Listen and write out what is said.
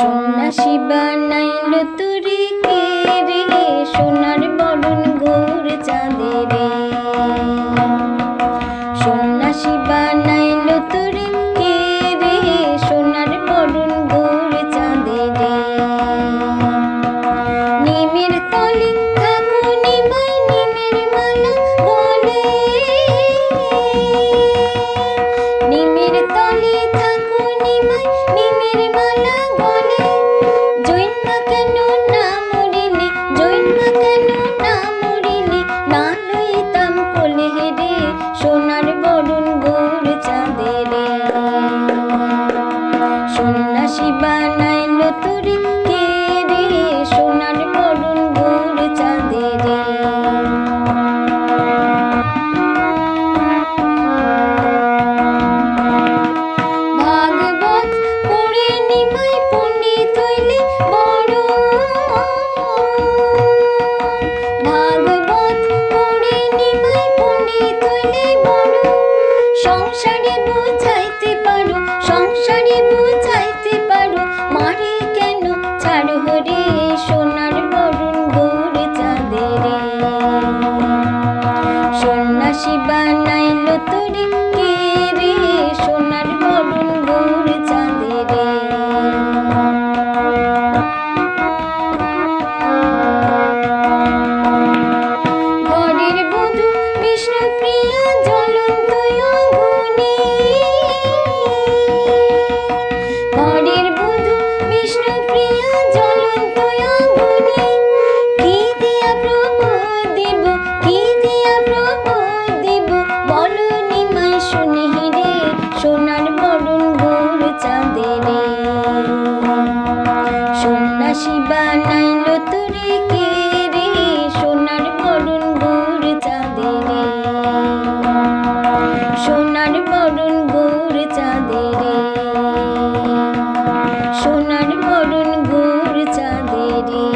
সন্ন্যাসী বানাইলো তোরে কে রে, সোনার বরণ গৌর চাঁদে রে। সন্ন্যাসী বানাইলো তোরে কে রে, সোনার বরণ গৌর চাঁদে রে। নিমের তলে থাকো নিমাই, নিমের মালা গলে। নিমের তলে থাকো নিমাই, নিমের মালা গলে। জৈন্মা কেন না মরিলে, জৈন্মা কেন না মরিলে, না লইতাম কোলে রে, সোনার বরণ গৌর চাঁদে রে। সন্ন্যাসী বানাইলো তোরে কে রে, সোনার বরণ গৌর চাঁদে রে। ভাগবত পড়ে নিমাই পণ্ডিত হইলে বড়। ভাগবত পড়ে নিমাই পণ্ডিত হইলে বড়। সংসারে বুঝাইতে পারো, সংসারে বুঝাইতে পারো, মারে কেন ছাড়ো রে, সোনার বরণ গৌর চাঁদে রে। সন্ন্যাসী বানাইলো তোরে কে রে, সোনার বরণ গৌর চাঁদে রে। ঘরের বধূ বিষ্ণুপ্রিয়া জ্বলন্ত আগুনে। ঘরের বধূ বিষ্ণুপ্রিয়া জ্বলন্ত আগুনে। কি দিয়া প্রবোধ দেব, কি দিয়া প্রবোধ দেব, বলো নিমাই শুনি রে, সোনার বরণ গৌর চাঁদে রে। সন্ন্যাসী বানাইলো তোরে কে রে, সোনার বরণ গৌর চাঁদে রে। সোনার বরণ গৌর চাঁদে রে। সোনার বরণ গৌর চাঁদে রে।